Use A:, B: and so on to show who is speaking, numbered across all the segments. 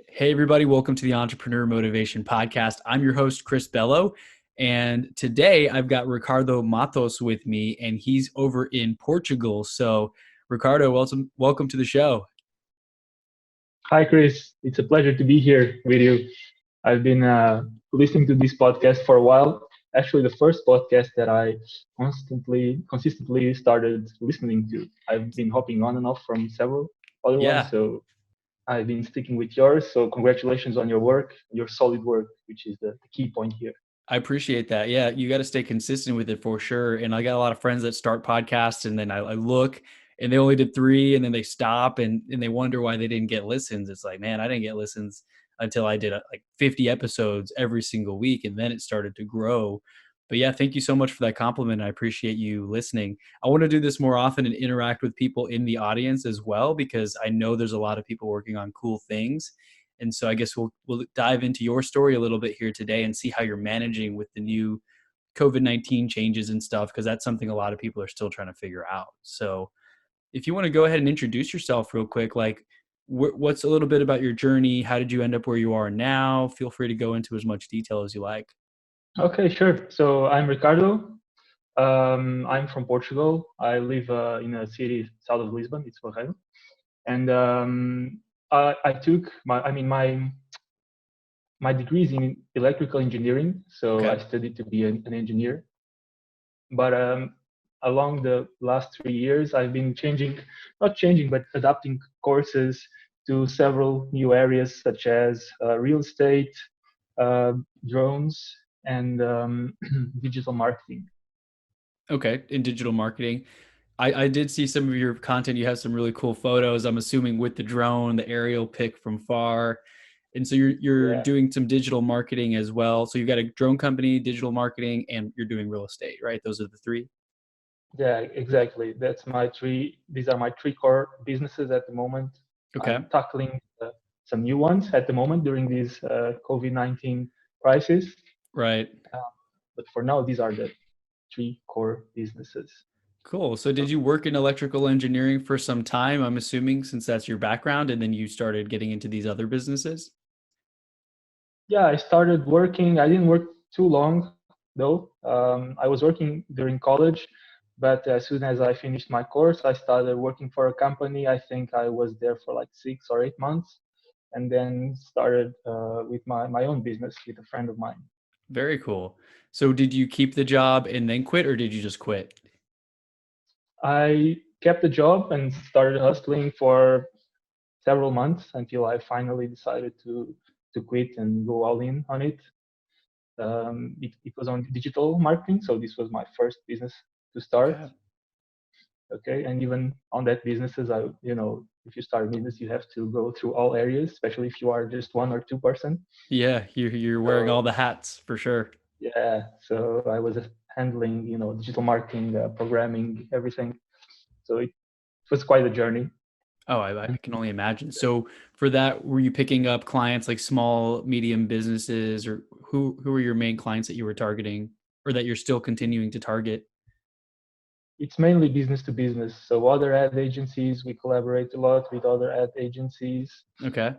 A: Hey, everybody, welcome to the Entrepreneur Motivation Podcast. I'm your host, Chris Bello, and today I've got Ricardo Matos with me, and he's over in Portugal. So, Ricardo, welcome to the show.
B: Hi, Chris. It's a pleasure to be here with you. I've been listening to this podcast for a while. Actually, the first podcast that I consistently started listening to. I've been hopping on and off from several other ones,
A: Yeah,
B: so I've been sticking with yours. So congratulations on your work, your solid work, which is the key point here.
A: I appreciate that. Yeah, you got to stay consistent with it for sure. And I got a lot of friends that start podcasts, and then I look, and they only did three, and then they stop, and they wonder why they didn't get listens. It's like, man, I didn't get listens until I did like 50 episodes every single week, and then it started to grow. But yeah, thank you so much for that compliment. I appreciate you listening. I want to do this more often and interact with people in the audience as well, because I know there's a lot of people working on cool things. And so I guess we'll dive into your story a little bit here today and see how you're managing with the new COVID-19 changes and stuff, because that's something a lot of people are still trying to figure out. So if you want to go ahead and introduce yourself real quick, like what's a little bit about your journey? How did you end up where you are now? Feel free to go into as much detail as you like.
B: Okay, sure. So I'm Ricardo. I'm from Portugal. I live in a city south of Lisbon. It's Barreiro. And I took my degree is in electrical engineering, so I
A: Okay.
B: studied to be an engineer. But along the last 3 years, I've been not changing, but adapting courses to several new areas such as real estate, uh, drones, and digital marketing.
A: Okay. In digital marketing. I did see some of your content. You have some really cool photos. I'm assuming with the drone, the aerial pic from far. And so you're
B: Yeah,
A: doing some digital marketing as well. So you've got a drone company, digital marketing, and you're doing real estate, right? Those are the three.
B: yeah, exactly. That's my three. These are my three core businesses at the moment.
A: Okay.
B: I'm tackling some new ones at the moment during this COVID-19 crisis.
A: Right.
B: Uh, but for now, these are the three core businesses.
A: Cool. So
B: So
A: did you work in electrical engineering for some time? I'm assuming, since that's your background, and then you started getting into these other businesses?
B: yeah, I started working. I didn't work too long though. I was working during college, but as soon as I finished my course, I started working for a company. I think I was there for like 6 or 8 months, and then started with my own business with a friend of mine.
A: Very cool. So did you keep the job and then quit, or did you just quit?
B: I kept the job and started hustling for several months until I finally decided to quit and go all in on it. It was on digital marketing, so this was my first business to start.
A: Okay.
B: Okay, and even on that businesses, if you start a business, you have to go through all areas, especially if you are just 1 or 2 person.
A: Yeah, you're wearing all
B: So
A: the hats for sure.
B: yeah, so I was handling, digital marketing, programming, everything. So it was quite a journey.
A: Oh, I can only imagine. So for that, were you picking up clients like small, medium businesses, or who were your main clients that you were targeting, or that you're still continuing to target?
B: It's mainly business to business. So other ad agencies, we collaborate a lot with other ad agencies.
A: Okay,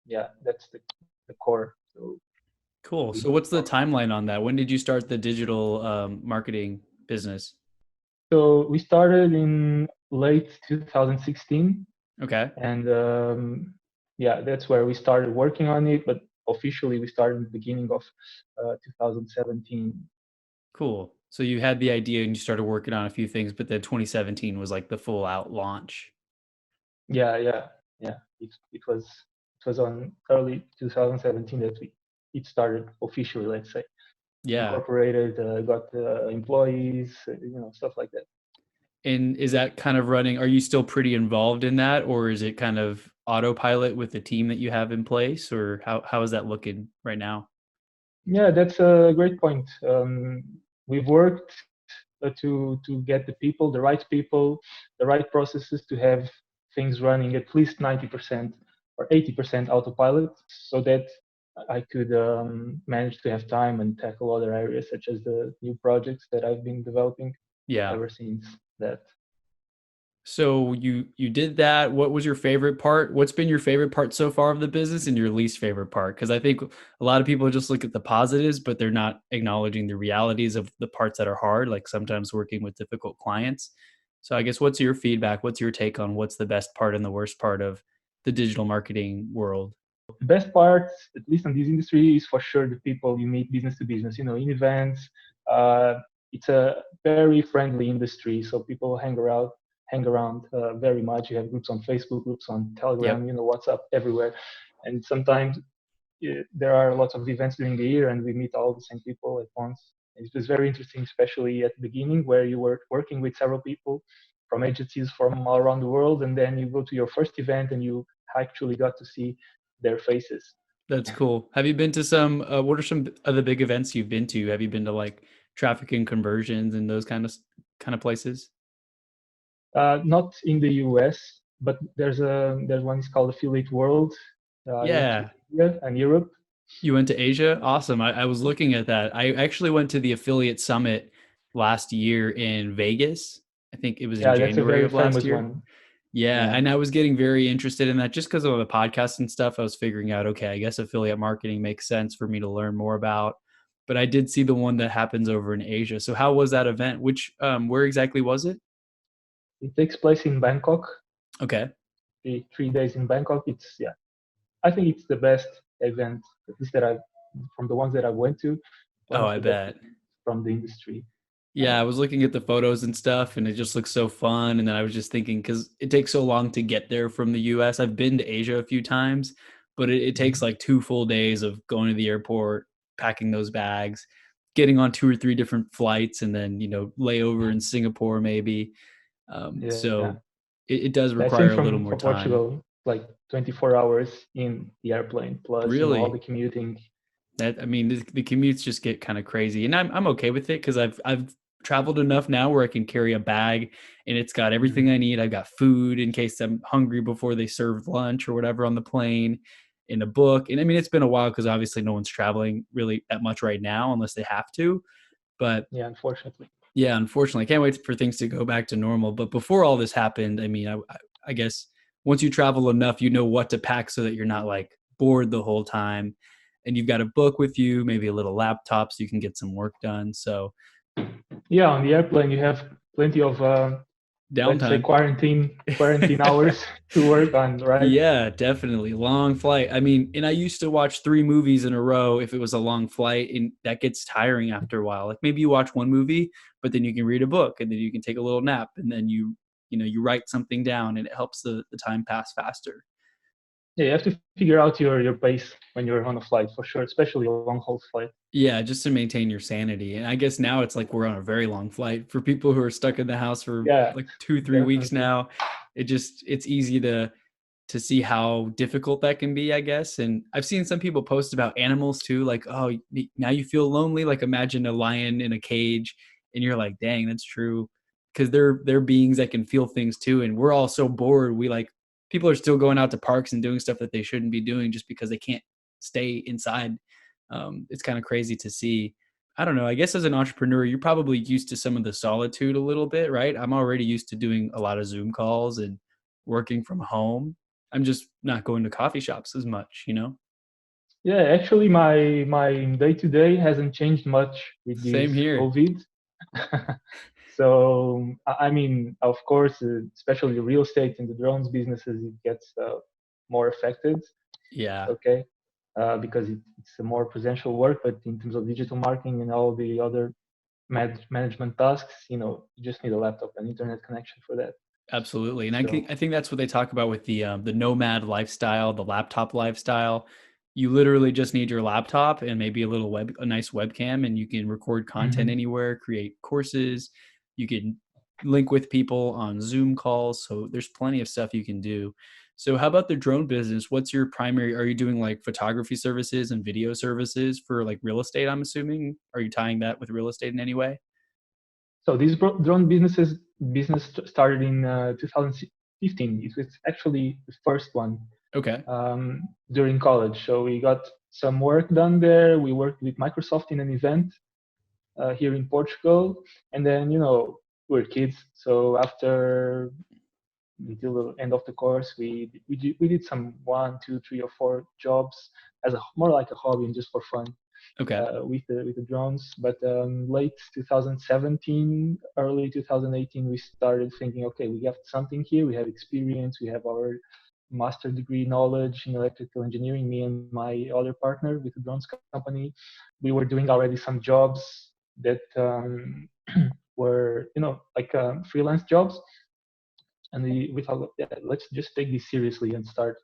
B: Yeah, that's the core. So
A: cool.
B: we
A: So what's the
B: work.
A: timeline on that? When did you start the digital marketing business?
B: So we started in late 2016,
A: Okay,
B: and yeah, that's where we started working on it. But officially, we started in the beginning of 2017.
A: cool. So you had the idea and you started working on a few things, but then 2017 was like the full out launch.
B: Yeah, yeah, yeah. It was on early 2017 that it started officially. Let's say
A: Yeah.
B: incorporated, got employees, stuff like that.
A: And is that kind of running? Are you still pretty involved in that, or is it kind of autopilot with the team that you have in place, or how is that looking right now?
B: Yeah, that's a great point. We've worked to get the right processes to have things running at least 90% or 80% autopilot, so that I could manage to have time and tackle other areas such as the new projects that I've been developing
A: Yeah.
B: ever since that.
A: So you did that. What was your favorite part? What's been your favorite part so far of the business and your least favorite part? Because I think a lot of people just look at the positives, but they're not acknowledging the realities of the parts that are hard, like sometimes working with difficult clients. So I guess what's your feedback? What's your take on what's the best part and the worst part of the digital marketing world?
B: The best part, at least in this industry, is for sure the people you meet business to business. In events, uh, it's a very friendly industry, so people hang around very much. You have groups on Facebook, groups on
A: Yep,
B: Telegram, WhatsApp, everywhere, and sometimes there are lots of events during the year, and we meet all the same people at once. It was very interesting, especially at the beginning, where you were working with several people from agencies from all around the world, and then you go to your first event and you actually got to see their faces.
A: that's cool. Have you been to some? What are some of the big events you've been to? Have you been to like traffic and conversions and those kind of places?
B: Not in the US, but there's one is called Affiliate World. I went to
A: Yeah,
B: India and Europe.
A: you went to Asia? Awesome. I was looking at that. I actually went to the affiliate summit last year in Vegas. I think it was in
B: Yeah, that's a
A: January
B: very
A: of last
B: famous
A: year.
B: one.
A: Yeah,
B: Yeah.
A: and I was getting very interested in that just because of the podcast and stuff. I was figuring out, okay, I guess affiliate marketing makes sense for me to learn more about. But I did see the one that happens over in Asia. So how was that event? Where exactly was it?
B: It takes place in Bangkok.
A: Okay.
B: The 3 days in Bangkok. It's yeah, I think it's the best event, at least that I've from the ones that I went to, one
A: Oh,
B: of
A: I
B: the best
A: bet.
B: from the industry.
A: Yeah, I was looking at the photos and stuff, and it just looks so fun. And then I was just thinking, because it takes so long to get there from the US. I've been to Asia a few times, but it takes
B: Mhm.
A: like 2 full days of going to the airport, packing those bags, getting on 2 or 3 different flights, and then, layover in Singapore maybe.
B: Yeah,
A: So it does
B: I think
A: require a little more
B: from
A: time.
B: Portugal, like 24 hours in the airplane, plus all the
A: Really.
B: commuting.
A: That I mean, the commutes just get kind of crazy, and I'm okay with it because I've traveled enough now where I can carry a bag and it's got everything
B: Mhm.
A: I need. I've got food in case I'm hungry before they serve lunch or whatever on the plane, in a book. And I mean, it's been a while because obviously no one's traveling really that much right now unless they have to. But
B: Yeah, unfortunately.
A: yeah, unfortunately, I can't wait for things to go back to normal. But before all this happened, I mean, I guess once you travel enough, you know what to pack so that you're not like bored the whole time. And you've got a book with you, maybe a little laptop so you can get some work done. So
B: Yeah, on the airplane you have plenty of let's say
A: downtime.
B: quarantine hours to work on, right?
A: Yeah, definitely. Long flight. I mean, and I used to watch 3 movies in a row if it was a long flight, and that gets tiring after a while. Like maybe you watch 1 movie, but then you can read a book and then you can take a little nap and then you write something down and it helps the time pass faster.
B: Yeah, you have to figure out your pace when you're on a flight for sure, especially a long haul flight.
A: Yeah, just to maintain your sanity. And I guess now it's like we're on a very long flight. For people who are stuck in the house for
B: Yeah,
A: like 2, 3 weeks
B: definitely.
A: now, it's easy to see how difficult that can be, I guess. And I've seen some people post about animals too, like, oh, now you feel lonely. Like imagine a lion in a cage, and you're like, dang, that's true, because they're beings that can feel things too. And we're all so bored. We like people are still going out to parks and doing stuff that they shouldn't be doing just because they can't stay inside. It's kind of crazy to see. I don't know. I guess as an entrepreneur, you're probably used to some of the solitude a little bit, right? I'm already used to doing a lot of Zoom calls and working from home. I'm just not going to coffee shops as much?
B: Yeah, actually, my day to day hasn't changed much with this
A: Same here.
B: COVID. So I mean, of course, especially real estate and the drones businesses, it gets more affected.
A: Yeah,
B: Okay, because it's a more presential work, but in terms of digital marketing and all the other management tasks, you just need a laptop and internet connection for that.
A: absolutely. And I
B: So
A: think I think that's what they talk about with the nomad lifestyle, the laptop lifestyle. You literally just need your laptop and maybe a nice webcam, and you can record content
B: mhm.
A: anywhere, create courses. You can link with people on Zoom calls. So there's plenty of stuff you can do. So how about the drone business? What's your primary? Are you doing like photography services and video services for like real estate? I'm assuming. Are you tying that with real estate in any way?
B: So this drone business started in 2015. It was actually the first one
A: Okay.
B: during college. So we got some work done there. We worked with Microsoft in an event here in Portugal, and then we're kids. So after until the end of the course. We did some 1, 2, 3, or 4 jobs as a more like a hobby and just for fun
A: Okay.
B: with the drones. But late 2017, early 2018, we started thinking, okay, we have something here. We have experience. We have our master degree knowledge in electrical engineering. Me and my other partner with the drones company, we were doing already some jobs that were like freelance jobs, and we thought, yeah, let's just take this seriously and start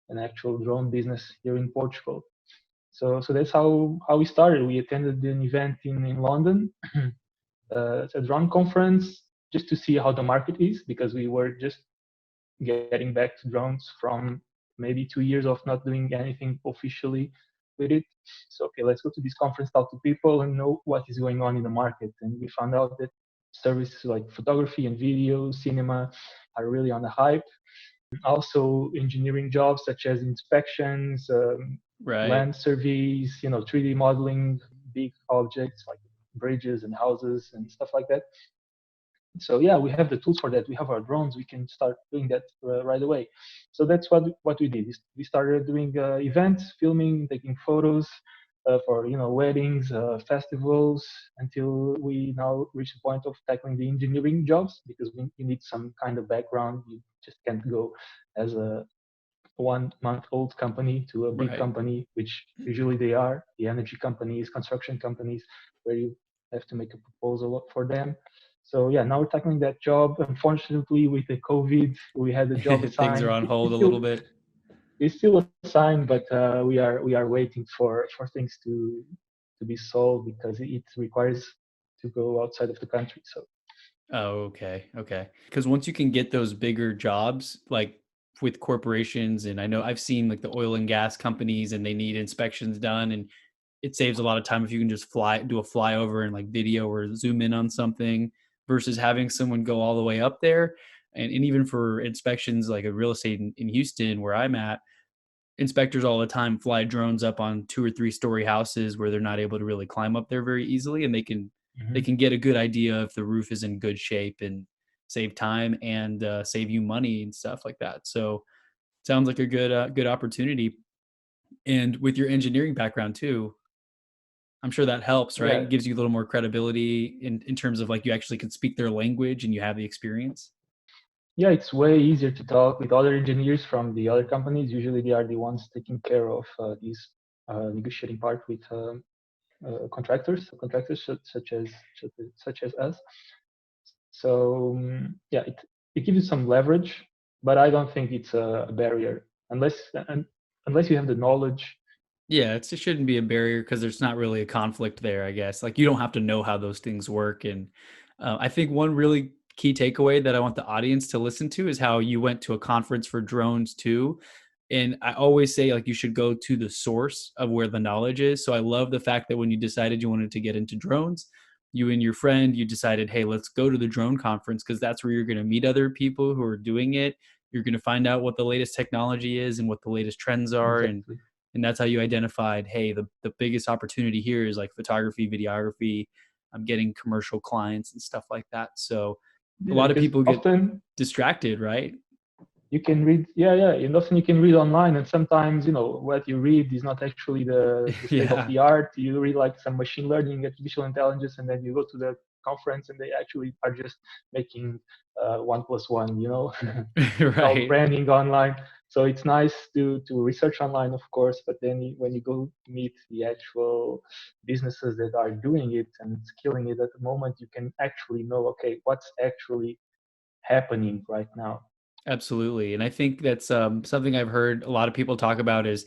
B: an actual drone business here in Portugal. So that's how we started. We attended an event in London, it's a drone conference, just to see how the market is, because we were just getting back to drones from maybe 2 years of not doing anything officially with it. So okay, let's go to this conference, talk to people, and know what is going on in the market. And we found out that services like photography and video, cinema, are really on the hype. Also, engineering jobs such as inspections,
A: Right.
B: land surveys, 3D modeling, big objects like bridges and houses and stuff like that. So yeah, we have the tools for that. We have our drones. We can start doing that right away. So that's what we did. We started doing events, filming, taking photos for weddings, festivals, until we now reach the point of tackling the engineering jobs, because you need some kind of background. You just can't go as a 1 month old company to a big
A: Right.
B: company, which usually they are, the energy companies, construction companies, where you have to make a proposal for them. So yeah, now we're tackling that job. Unfortunately, with the COVID, we had the job
A: Things are
B: assigned.
A: on hold a little bit.
B: It's still assigned, but we are waiting for things to be solved, because it requires to go outside of the country. So
A: Oh, okay. Okay. Because once you can get those bigger jobs, like with corporations, and I know I've seen like the oil and gas companies and they need inspections done, and it saves a lot of time if you can just do a flyover and like video or zoom in on something versus having someone go all the way up there. And even for inspections, like a real estate in Houston, where I'm at, inspectors all the time fly drones up on 2 or 3 story houses where they're not able to really climb up there very easily, and they
B: mhm.
A: can get a good idea if the roof is in good shape and save time and save you money and stuff like that. So sounds like a good opportunity. And with your engineering background too, I'm sure that helps, right?
B: Yeah,
A: It gives you a little more credibility in terms of like you actually can speak their language and you have the experience.
B: yeah, it's way easier to talk with other engineers from the other companies. Usually, they are the ones taking care of these negotiating part with contractors such as us. So yeah, it gives you some leverage, but I don't think it's a barrier unless you have the knowledge.
A: Yeah, it shouldn't be a barrier because there's not really a conflict there, I guess. Like, you don't have to know how those things work, and, I think one really key takeaway that I want the audience to listen to is how you went to a conference for drones too, and I always say, like, you should go to the source of where the knowledge is, so I love the fact that when you decided you wanted to get into drones, you and your friend, you decided, "Hey, let's go to the drone conference because that's where you're gonna meet other people who are doing it. You're gonna find out what the latest technology is and what the latest trends are,
B: Exactly.
A: and that's how you identified, hey, the biggest opportunity here is like photography, videography. I'm getting commercial clients and stuff like that. So a
B: Yeah,
A: lot of
B: because
A: people get
B: often
A: distracted, right?
B: you can read, yeah, and often you can read online, and sometimes what you read is not actually the state of
A: Yeah.
B: the art. You read like some machine learning, artificial intelligence, and then you go to the conference and they actually are just making 1 plus 1, it's all
A: Right.
B: branding online. So it's nice to research online, of course, but then when you go meet the actual businesses that are doing it and scaling it at the moment, you can actually know, okay, what's actually happening right now.
A: Absolutely. And I think that's something I've heard a lot of people talk about is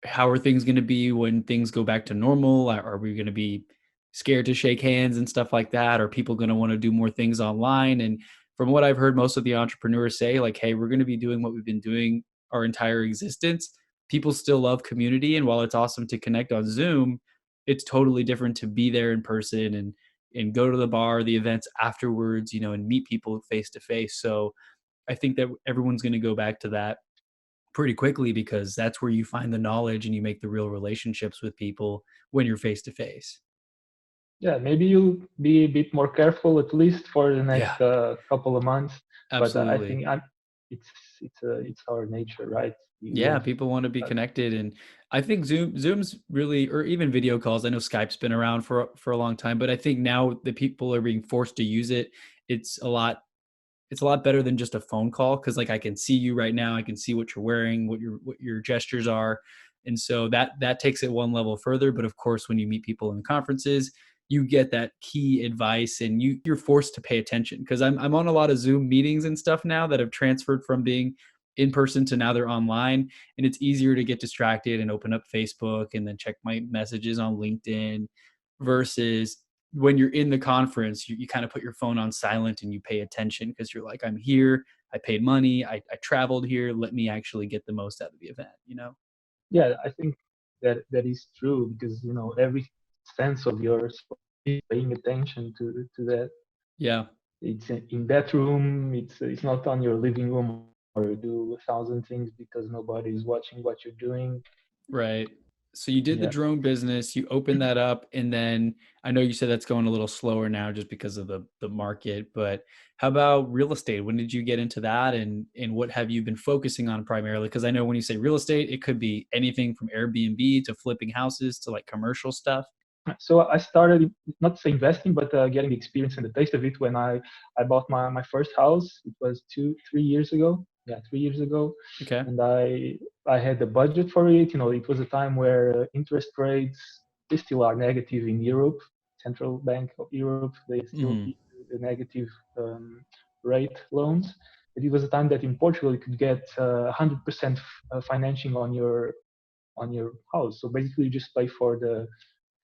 A: how are things going to be when things go back to normal? Are we going to be scared to shake hands and stuff like that? Are people going to want to do more things online? And from what I've heard, most of the entrepreneurs say, like, hey, we're going to be doing what we've been doing our entire existence. People still love community. And while it's awesome to connect on Zoom, it's totally different to be there in person and go to the bar, the events afterwards, and meet people face to face. So I think that everyone's going to go back to that pretty quickly because that's where you find the knowledge and you make the real relationships with people when you're face to face.
B: Yeah, maybe you'll be a bit more careful, at least for the
A: Yeah,
B: next couple of months. But I
A: absolutely.
B: think it's it's our nature, right? You
A: Yeah,
B: want
A: people want to be
B: uh,
A: connected, and I think Zoom's really, or even video calls. I know Skype's been around for a long time, but I think now that people are being forced to use it, it's a lot it's a lot better than just a phone call because like I can see you right now, I can see what you're wearing, what your gestures are, and so that takes it one level further. But of course, when you meet people in conferences, you get that key advice, and you're forced to pay attention because I'm on a lot of Zoom meetings and stuff now that have transferred from being in person to now they're online, and it's easier to get distracted and open up Facebook and then check my messages on LinkedIn versus when you're in the conference, you kind of put your phone on silent and you pay attention because you're like, I'm here, I paid money, I traveled here, let me actually get the most out of the event, you know?
B: yeah, I think that that is true because every sense of yours is paying attention to that.
A: Yeah,
B: It's in that room. It's not on your living room or you do a thousand things because nobody is watching what you're doing.
A: right. So you did the
B: Yeah.
A: drone business, you opened that up, and then I know you said that's going a little slower now just because of the market, but how about real estate? When did you get into that, and what have you been focusing on primarily? Because I know when you say real estate, it could be anything from Airbnb to flipping houses to like commercial stuff.
B: So I started not say investing, but getting the experience and the taste of it when I bought my first house. It was 3 years ago. Yeah, 3 years ago,
A: Okay.
B: and I had the budget for it. It was a time where interest rates, they still are negative in Europe. Central Bank of Europe, they still
A: Mhm.
B: give the negative rate loans. But it was a time that in Portugal you could get 100% financing on your house. So basically, you just pay for the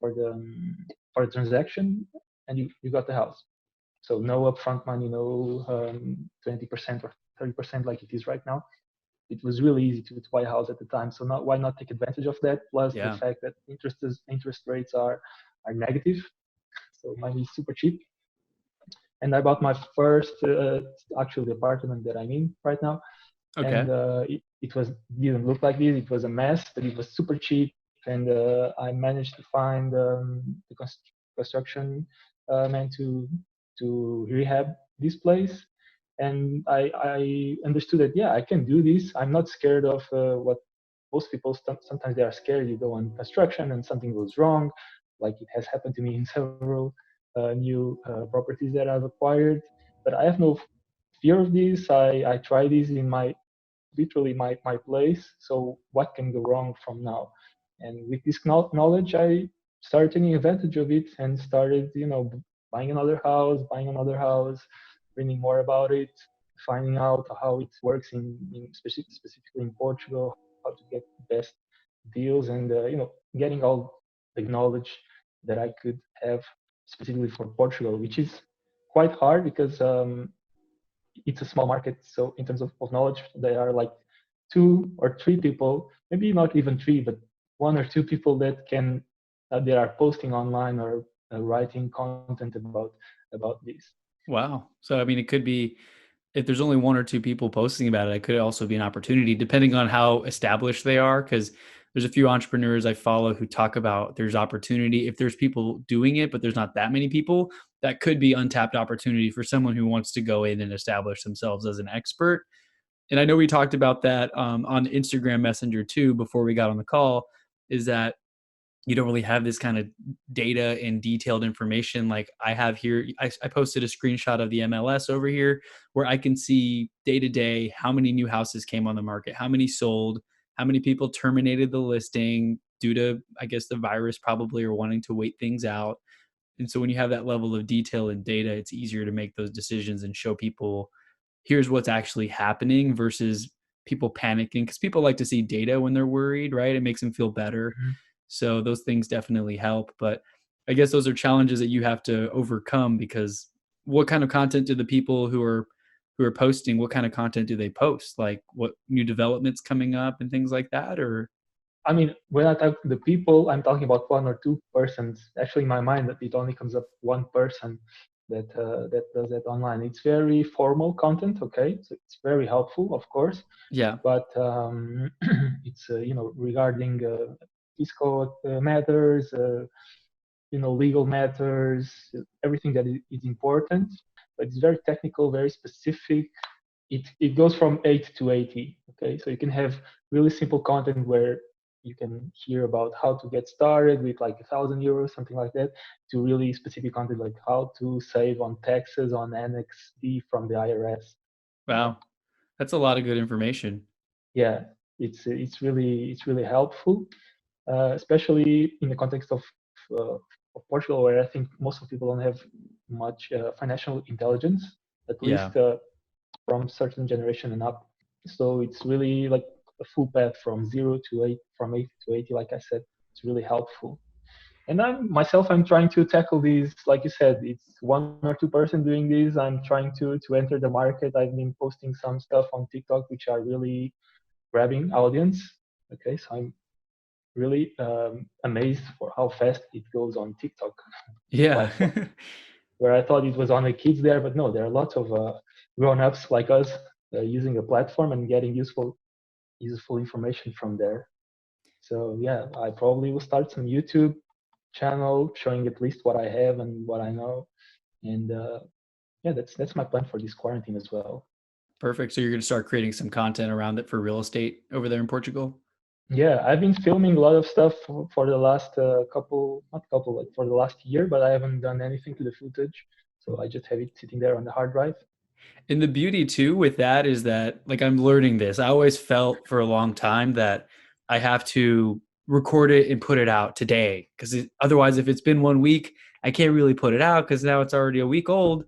B: um, for the transaction, and you got the house. So no upfront money, no 20% or 30% like it is right now. It was really easy to buy a house at the time. So why not take advantage of that? Plus the
A: Yeah.
B: fact that interest rates are negative, so money is super cheap. And I bought my first actually apartment that I'm in right now, and
A: Okay.
B: it was didn't look like this. It was a mess, but it was super cheap, and I managed to find the construction man to rehab this place, and I understood that yeah, I can do this. I'm not scared of what most people sometimes they are scared. You go on construction and something goes wrong, like it has happened to me in several new properties that I've acquired. But I have no fear of this. I try this in my literally my place. So what can go wrong from now? And with this knowledge, I started taking advantage of it and started, buying another house, reading more about it, finding out how it works specifically in Portugal, how to get the best deals, and getting all the knowledge that I could have specifically for Portugal, which is quite hard because it's a small market. So in terms of knowledge, there are like two or three people, maybe not even three, but one or two people that can that are posting online or writing content about this.
A: Wow. So I mean, it could be if there's only one or two people posting about it, it could also be an opportunity depending on how established they are. Because there's a few entrepreneurs I follow who talk about there's opportunity. If there's people doing it, but there's not that many people, that could be untapped opportunity for someone who wants to go in and establish themselves as an expert. And I know we talked about that on Instagram Messenger too before we got on the call. Is that you don't really have this kind of data and detailed information like I have here. I posted a screenshot of the MLS over here where I can see day to day how many new houses came on the market, how many sold, how many people terminated the listing due to, I guess, the virus probably or wanting to wait things out. And so when you have that level of detail and data, it's easier to make those decisions and show people here's what's actually happening versus people panicking because people like to see data when they're worried, right? It makes them feel better.
B: Mhm.
A: So those things definitely help. But I guess those are challenges that you have to overcome because what kind of content do the people who are posting, what kind of content do they post? Like what new developments coming up and things like that? Or
B: I mean, when I talk to the people, I'm talking about one or two persons. Actually, in my mind, that it only comes up one person that does that online. It's very formal content, okay? So it's very helpful, of course,
A: yeah.
B: but it's regarding fiscal matters, legal matters, everything that is important. But it's very technical, very specific. it goes from 8 to 80. Okay, so you can have really simple content where you can hear about how to get started with like €1,000, something like that, to really specific content like how to save on taxes on Annex D from the IRS.
A: Wow. That's a lot of good information.
B: Yeah, it's really helpful, especially in the context of Portugal, where I think most of people don't have much financial intelligence, at
A: Yeah.
B: least from certain generation and up. So it's really like a full path from 0 to 8, from 8 to 80. Like I said, it's really helpful. And I'm trying to tackle these. Like you said, it's 1 or 2 person doing this. I'm trying to enter the market. I've been posting some stuff on TikTok, which are really grabbing audience. Okay, so I'm really amazed for how fast it goes on TikTok
A: Yeah.
B: platform, where I thought it was only kids there, but no, there are lots of grown-ups like us using a platform and getting useful information from there. So yeah, I probably will start some YouTube channel showing at least what I have and what I know, and yeah, that's my plan for this quarantine as well.
A: Perfect. So you're going to start creating some content around it for real estate over there in Portugal?
B: Yeah, I've been filming a lot of stuff for the last couple, not couple, like for the last year, but I haven't done anything to the footage. So I just have it sitting there on the hard drive.
A: And the beauty too with that is that like I'm learning this. I always felt for a long time that I have to record it and put it out today because otherwise, if it's been 1 week, I can't really put it out because now it's already a week old.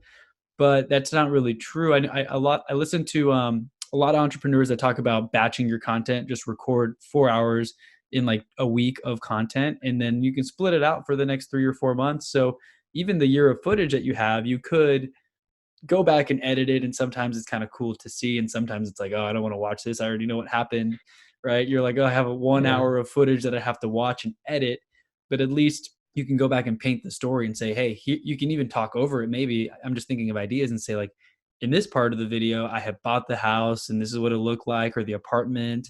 A: But that's not really true. I listen to a lot of entrepreneurs that talk about batching your content. Just record 4 hours in like a week of content, and then you can split it out for the next 3 or 4 months. So even the year of footage that you have, you could go back and edit it, and sometimes it's kind of cool to see, and sometimes it's like, oh, I don't want to watch this, I already know what happened, right? You're like, oh, I have a one
B: Yeah,
A: hour of footage that I have to watch and edit, but at least you can go back and paint the story and say, hey, you can even talk over it. Maybe I'm just thinking of ideas and say like, in this part of the video I have bought the house and this is what it looked like, or the apartment,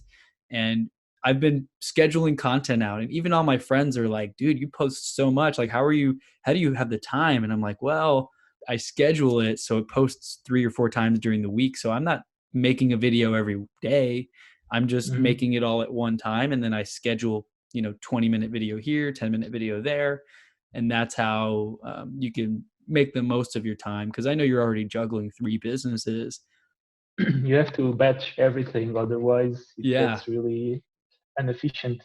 A: and I've been scheduling content out, and even all my friends are like, dude, you post so much, like how do you have the time? And I'm like, well, I schedule it so it posts 3 or 4 times during the week. So I'm not making a video every day. I'm just
B: hmm
A: making it all at one time. And then I schedule, 20-minute video here, 10-minute video there. And that's how you can make the most of your time. Cause I know you're already juggling 3 businesses.
B: you have to batch everything, otherwise it
A: Yeah.
B: gets really inefficient,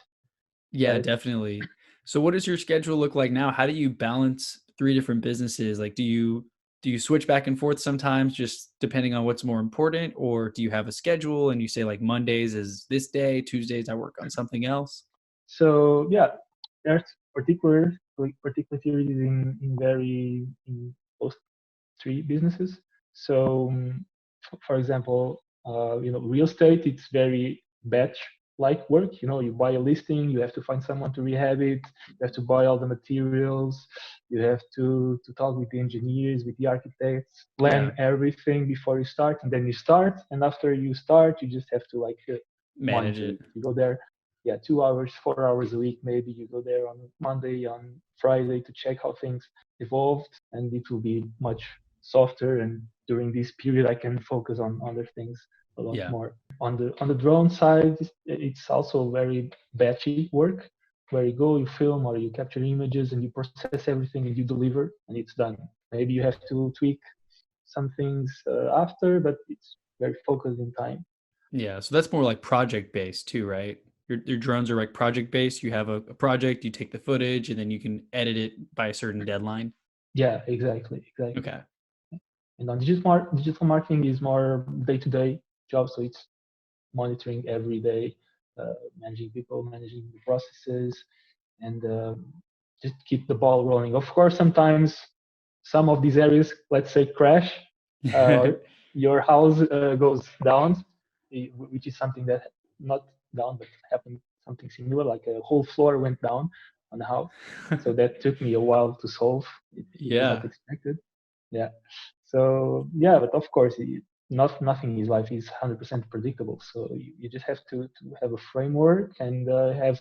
A: Yeah,
B: right?
A: definitely. So what does your schedule look like now? How do you balance 3 different businesses? Like do you switch back and forth sometimes just depending on what's more important, or do you have a schedule and you say like Mondays is this day, Tuesdays I work on something else?
B: So yeah, there's particular theories in both 3 businesses. So for example, real estate, it's very batch like work. You buy a listing, you have to find someone to rehab it, you have to buy all the materials, you have to talk with the engineers, with the architects, plan
A: Yeah,
B: everything before you start, and then you start. And after you start, you just have to like
A: manage
B: monitor
A: it.
B: it. You go there, yeah, 2 hours, 4 hours a week, maybe you go there on Monday, on Friday to check how things evolved, and it will be much softer, and during this period I can focus on other things a lot
A: Yeah.
B: more. On the drone side, it's also very batchy work, where you go, you film or you capture images and you process everything and you deliver and it's done. Maybe you have to tweak some things after, but it's very focused in time.
A: Yeah. So that's more like project based too, right? Your drones are like project based. You have a project, you take the footage, and then you can edit it by a certain deadline.
B: Yeah, exactly.
A: Okay.
B: And on digital marketing is more day-to-day job, so it's monitoring every day, managing people, managing the processes, and just keep the ball rolling. Of course, sometimes some of these areas, let's say, crash, or your house goes down, which is something that not down, but happened something similar, like a whole floor went down on the house. So that took me a while to solve. It was not
A: Yeah.
B: expected. Yeah. So yeah, but of course, nothing in life is 100% predictable. So you just have to have a framework and have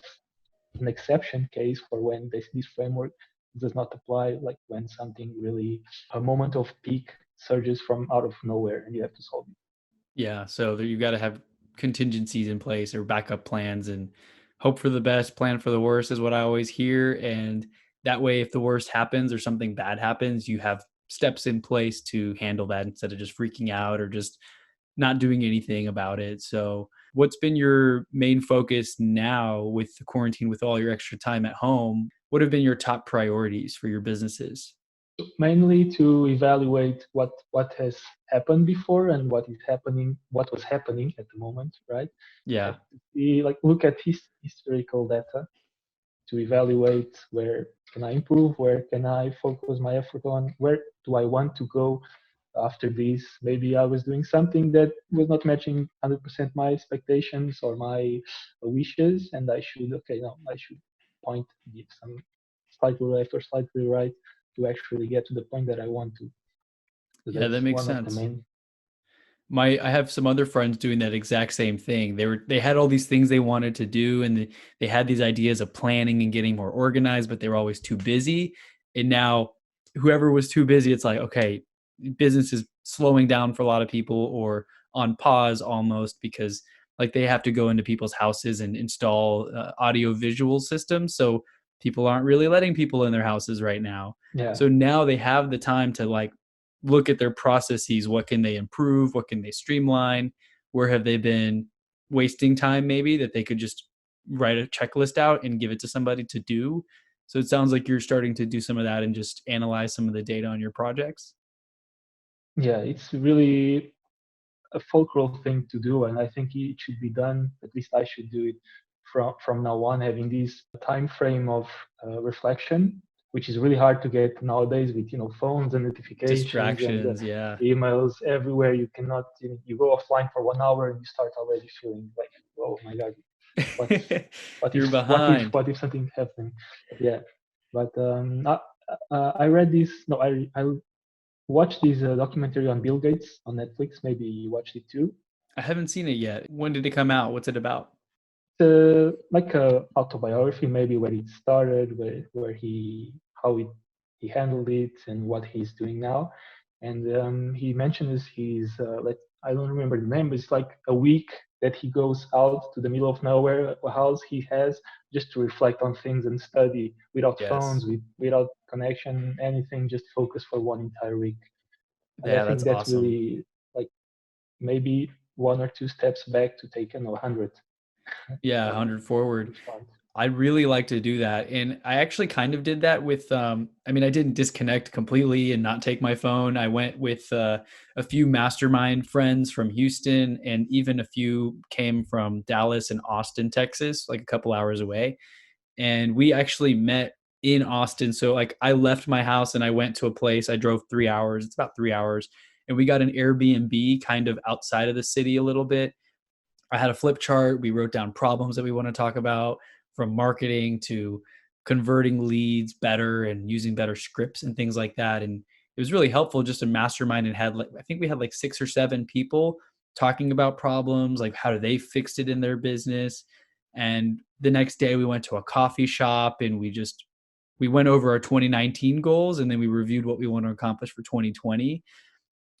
B: an exception case for when this framework does not apply, like when something really, a moment of peak surges from out of nowhere and you have to solve it.
A: Yeah, so there you gotta have contingencies in place or backup plans and hope for the best, plan for the worst is what I always hear, and that way, if the worst happens or something bad happens, you have steps in place to handle that instead of just freaking out or just not doing anything about it. So, what's been your main focus now with the quarantine, with all your extra time at home? What have been your top priorities for your businesses?
B: Mainly to evaluate what has happened before and what was happening at the moment, right? Like
A: Yeah,
B: to see, like look at historical data to evaluate where can I improve, where can I focus my effort on, where do I want to go after this. Maybe I was doing something that was not matching 100% my expectations or my wishes, and I should, okay, no, I should give some slightly left or slightly right to actually get to the point that I want to. So
A: yeah, that
B: that's
A: makes
B: one of the
A: sense.
B: main.
A: I have some other friends doing that exact same thing. They had all these things they wanted to do, and they had these ideas of planning and getting more organized, but they were always too busy. And now whoever was too busy, it's like, okay, business is slowing down for a lot of people or on pause almost because like they have to go into people's houses and install audio visual systems. So people aren't really letting people in their houses right now.
B: Yeah.
A: So now they have the time to like look at their processes. What can they improve? What can they streamline? Where have they been wasting time maybe that they could just write a checklist out and give it to somebody to do? So it sounds like you're starting to do some of that and just analyze some of the data on your projects.
B: Yeah, it's really a fulcral thing to do, and I think it should be done. At least I should do it from now on, having this time frame of reflection, which is really hard to get nowadays with phones and notifications and
A: Distractions, yeah.
B: emails everywhere. You cannot you go offline for 1 hour and you start already feeling like, oh my god, what's what if
A: You're behind.
B: something happened? Yeah, but I read this. No, I watched this documentary on Bill Gates on Netflix. Maybe you watched it too.
A: I haven't seen it yet. When did it come out? What's it about?
B: Like a autobiography, maybe where it started, where he how he handled it and what he's doing now. And he mentions his like I don't remember the name, but it's like a week that he goes out to the middle of nowhere, a house he has, just to reflect on things and study without phones,
A: Yes.
B: without connection, anything, just focus for one entire week. And I
A: Yeah, that's
B: think that's
A: awesome.
B: really like maybe one or two steps back to take 100
A: Yeah,
B: uh,
A: 100 forward.
B: in front.
A: I really like to do that, and I actually kind of did that with, I mean, I didn't disconnect completely and not take my phone. I went with, a few mastermind friends from Houston, and even a few came from Dallas and Austin, Texas, like a couple hours away, and we actually met in Austin. So, like, I left my house and I went to a place. I drove 3 hours. It's about 3 hours, and we got an Airbnb kind of outside of the city a little bit. I had a flip chart. We wrote down problems that we want to talk about from marketing to converting leads better and using better scripts and things like that. And it was really helpful just to mastermind and had like, I think we had like 6 or 7 people talking about problems, like how do they fixed it in their business. And the next day we went to a coffee shop and we went over our 2019 goals and then we reviewed what we want to accomplish for 2020.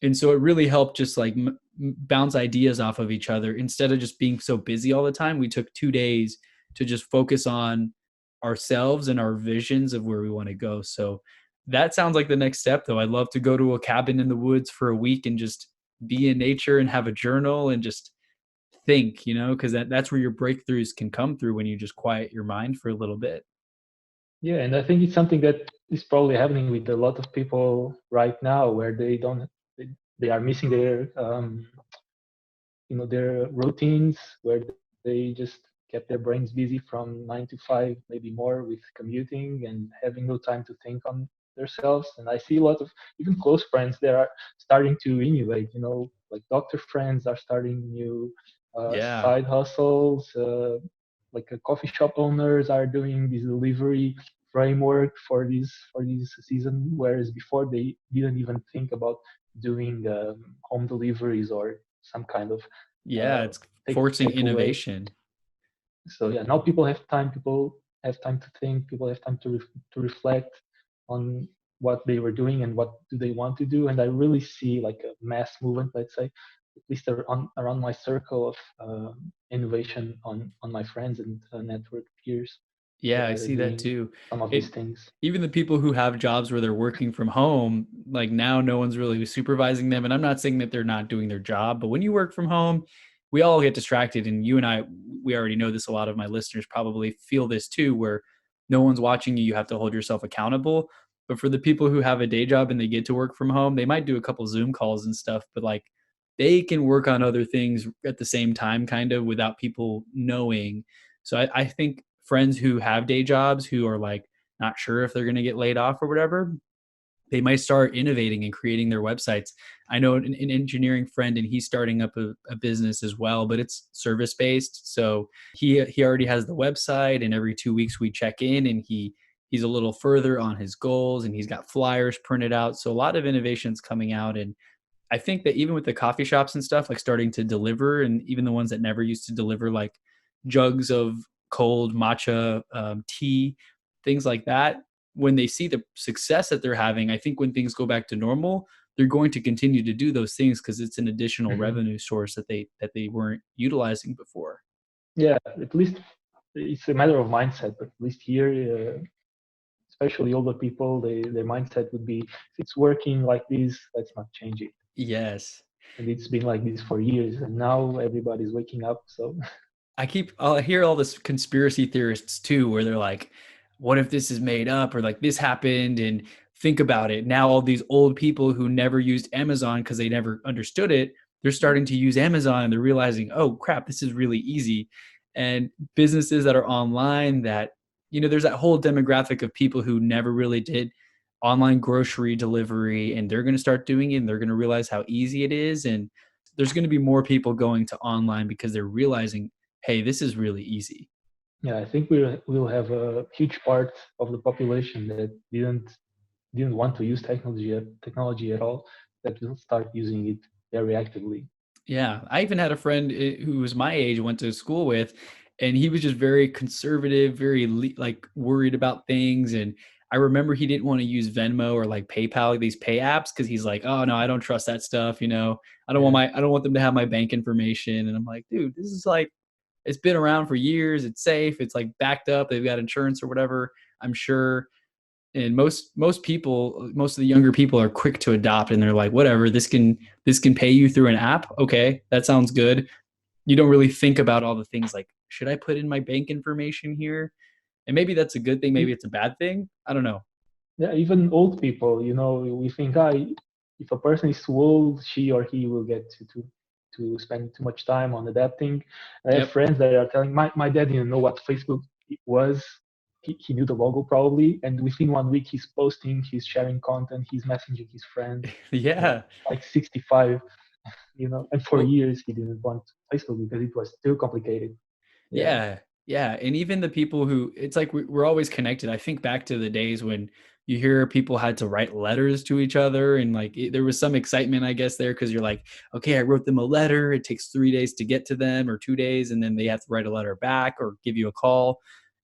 A: And so it really helped just like bounce ideas off of each other instead of just being so busy all the time. We took 2 days to just focus on ourselves and our visions of where we want to go. So that sounds like the next step, though. I'd love to go to a cabin in the woods for a week and just be in nature and have a journal and just think, because that's where your breakthroughs can come through when you just quiet your mind for a little bit.
B: Yeah, and I think it's something that is probably happening with a lot of people right now, where they don't, they are missing their, their routines, where they just kept their brains busy from 9 to 5, maybe more, with commuting and having no time to think on themselves. And I see a lot of even close friends that are starting to innovate. Like doctor friends are starting new
A: Yeah.
B: side hustles. Like coffee shop owners are doing this delivery framework for this season, whereas before they didn't even think about doing home deliveries or some kind of
A: Yeah.
B: uh,
A: It's forcing
B: takeaway.
A: innovation.
B: So yeah, now people have time. People have time to think. People have time to reflect on what they were doing and what do they want to do. And I really see like a mass movement, let's say, at least around my circle of innovation on my friends and network peers
A: Yeah, I
B: that are
A: see that
B: doing
A: too.
B: some of these
A: It
B: things.
A: even the people who have jobs where they're working from home, like now no one's really supervising them. And I'm not saying that they're not doing their job, but when you work from home, we all get distracted. And you and I, we already know this. A lot of my listeners probably feel this too, where no one's watching you. You have to hold yourself accountable. But for the people who have a day job and they get to work from home, they might do a couple Zoom calls and stuff, but like they can work on other things at the same time, kind of without people knowing. So I think friends who have day jobs who are like not sure if they're going to get laid off or whatever, they might start innovating and creating their websites. I know an engineering friend, and he's starting up a business as well, but it's service based. So he already has the website, and every 2 weeks we check in, and he's a little further on his goals, and he's got flyers printed out. So a lot of innovations coming out, and I think that even with the coffee shops and stuff, like starting to deliver, and even the ones that never used to deliver, like jugs of cold matcha tea, things like that, when they see the success that they're having, I think when things go back to normal, they're going to continue to do those things because it's an additional
B: Hmm.
A: revenue source that they weren't utilizing before.
B: Yeah, at least it's a matter of mindset, but at least here, especially older people, their mindset would be, if it's working like this, let's not change it.
A: Yes.
B: And it's been like this for years, and now everybody's waking up. So
A: I hear all this conspiracy theorists too, where they're like, what if this is made up or like this happened? And think about it. Now, all these old people who never used Amazon because they never understood it, they're starting to use Amazon and they're realizing, oh crap, this is really easy. And businesses that are online that, there's that whole demographic of people who never really did online grocery delivery and they're going to start doing it and they're going to realize how easy it is. And there's going to be more people going to online because they're realizing, hey, this is really easy.
B: yeah, I think we'll have a huge part of the population that didn't want to use technology at all, that will start using it very actively.
A: Yeah, I even had a friend who was my age, went to school with, and he was just very conservative, very like worried about things. And I remember he didn't want to use Venmo or like PayPal, these pay apps, because he's like, oh no, I don't trust that stuff.
B: Yeah,
A: I don't want them to have my bank information. And I'm like, dude, this is like, it's been around for years. It's safe. It's like backed up. They've got insurance or whatever. I'm sure. And most people, most of the younger people are quick to adopt, and they're like, whatever, this can pay you through an app. Okay, that sounds good. You don't really think about all the things like, should I put in my bank information here? And maybe that's a good thing, maybe it's a bad thing. I don't know.
B: yeah, even old people, we think, if a person is too old, she or he will get to spend too much time on adapting. I have
A: Yep.
B: friends that are telling, my dad didn't know what Facebook was. He knew the logo probably, and within 1 week he's posting, he's sharing content, he's messaging his friends,
A: Yeah.
B: like 65, and for
A: Well,
B: years he didn't want Facebook because it was too complicated. Yeah.
A: yeah, yeah, and even the people who, it's like we're always connected. I think back to the days when you hear people had to write letters to each other, and like there was some excitement, I guess, there because you're like, okay, I wrote them a letter. It takes 3 days to get to them, or 2 days, and then they have to write a letter back or give you a call.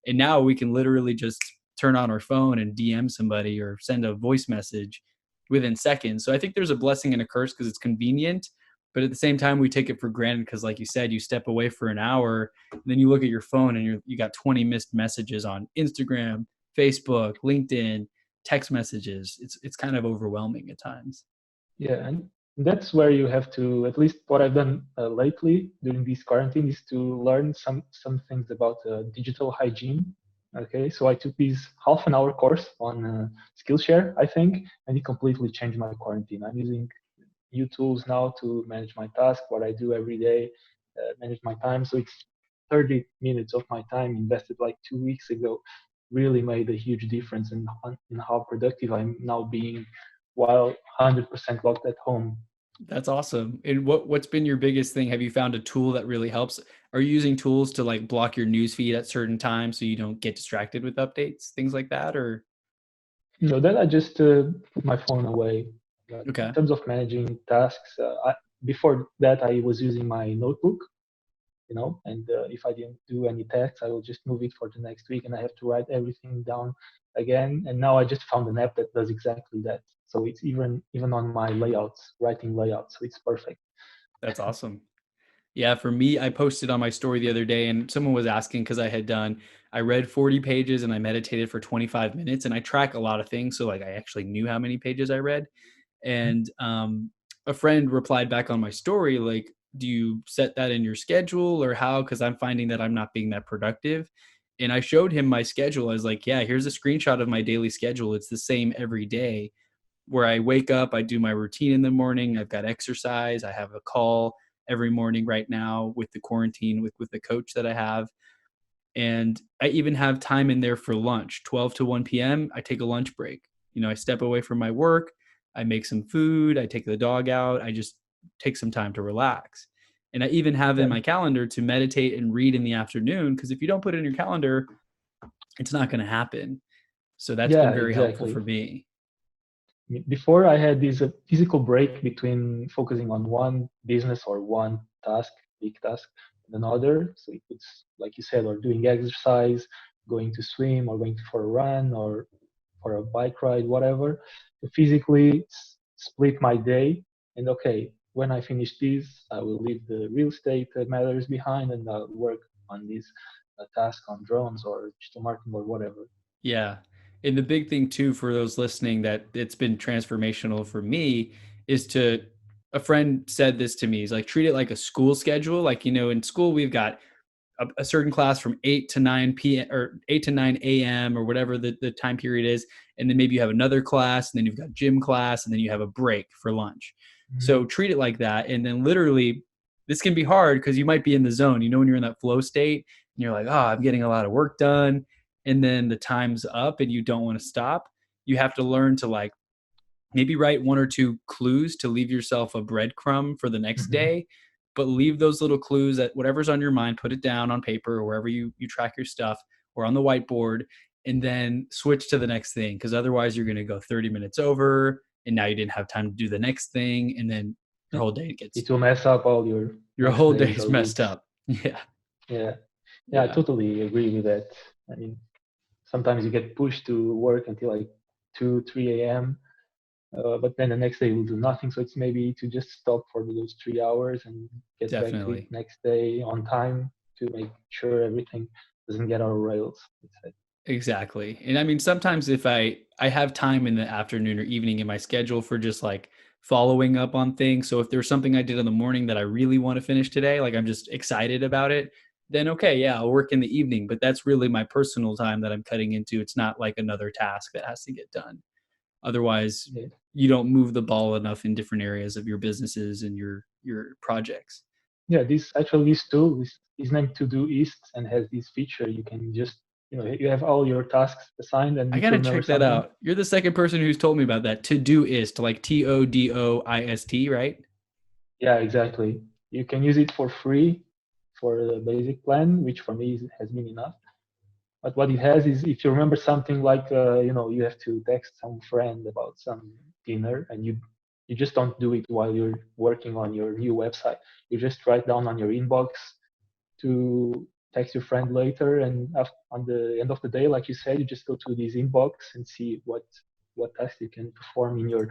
A: And now we can literally just turn on our phone and DM somebody or send a voice message within seconds. So I think there's a blessing and a curse because it's convenient, but at the same time, we take it for granted because, like you said, you step away for an hour and then you look at your phone and you got 20 missed messages on Instagram, Facebook, LinkedIn, text messages. It's kind of overwhelming at times.
B: Yeah, and that's where you have to, at least what I've done lately during this quarantine, is to learn some things about digital hygiene. Okay, so I took this half an hour course on Skillshare, I think, and it completely changed my quarantine. I'm using new tools now to manage my task, what I do every day, manage my time. So it's 30 minutes of my time invested like 2 weeks ago really made a huge difference in how productive I'm now being while 100% locked at home.
A: That's awesome. And what's been your biggest thing? Have you found a tool that really helps? Are you using tools to like block your news feed at certain times so you don't get distracted with updates, things like that? Or
B: Then I just put my phone away. In
A: okay.
B: terms of managing tasks, before that I was using my notebook, and if I didn't do any tasks, I will just move it for the next week, and I have to write everything down again. And now I just found an app that does exactly that. So it's even on my layouts, writing layouts. So it's perfect.
A: That's awesome. Yeah, for me, I posted on my story the other day and someone was asking because I read 40 pages and I meditated for 25 minutes and I track a lot of things. So like I actually knew how many pages I read. And a friend replied back on my story, like, do you set that in your schedule or how? Because I'm finding that I'm not being that productive. And I showed him my schedule. I was like, yeah, here's a screenshot of my daily schedule. It's the same every day where I wake up, I do my routine in the morning, I've got exercise, I have a call every morning right now with the quarantine with the coach that I have. And I even have time in there for lunch, 12 to 1 p.m. I take a lunch break. I step away from my work, I make some food, I take the dog out, I just take some time to relax. And I even have in
B: Yeah,
A: my calendar to meditate and read in the afternoon because if you don't put it in your calendar, it's not going to happen. So that's been
B: yeah,
A: very helpful for
B: exactly.
A: me.
B: Before I had this physical break between focusing on one business or one task, big task, and another. So it's like you said, or doing exercise, going to swim, or going for a run, or for a bike ride, whatever. To physically split my day, and okay, when I finish this, I will leave the real estate matters behind, and I'll work on this task on drones or digital marketing or whatever.
A: Yeah. And the big thing too for those listening that it's been transformational for me is to a friend said this to me. He's like, treat it like a school schedule. Like, in school we've got a certain class from 8 to 9 p.m. or 8 to 9 a.m. or whatever the time period is. And then maybe you have another class and then you've got gym class and then you have a break for lunch.
B: Mhm.
A: So treat it like that. And then literally this can be hard because you might be in the zone, when you're in that flow state and you're like, oh, I'm getting a lot of work done. And then the time's up and you don't want to stop. You have to learn to like maybe write one or two clues to leave yourself a breadcrumb for the next
B: Mhm.
A: day, but leave those little clues that whatever's on your mind, put it down on paper or wherever you track your stuff or on the whiteboard, and then switch to the next thing. Because otherwise, you're going to go 30 minutes over, and now you didn't have time to do the next thing, and then your
B: Yeah.
A: whole day
B: It
A: gets
B: will mess up all your
A: your
B: next
A: whole
B: days
A: day's
B: or
A: messed
B: weeks.
A: up. Yeah,
B: Yeah, yeah, I
A: yeah,
B: totally agree with that. I mean, sometimes you get pushed to work until like 2, 3 a.m., but then the next day you'll do nothing. So it's maybe to just stop for those 3 hours and get back to it
A: definitely.
B: next day on time to make sure everything doesn't get out of rails. Let's say.
A: Exactly. And I mean, sometimes if I have time in the afternoon or evening in my schedule for just like following up on things. So if there's something I did in the morning that I really want to finish today, like I'm just excited about it, then okay, yeah, I'll work in the evening, but that's really my personal time that I'm cutting into. It's not like another task that has to get done. Otherwise,
B: Yeah,
A: you don't move the ball enough in different areas of your businesses and your projects.
B: yeah. This tool is named Todoist and has this feature. You can just you have all your tasks assigned, and
A: I
B: if you
A: gotta
B: remember
A: check that
B: something.
A: out. You're the second person who's told me about that. Todoist, like Todoist, right?
B: Yeah, exactly. You can use it for free for the basic plan, which for me has been enough. But what it has is, if you remember something like, you have to text some friend about some dinner, and you just don't do it while you're working on your new website. You just write down on your inbox to text your friend later, and on the end of the day, like you said, you just go to this inbox and see what tasks you can perform in your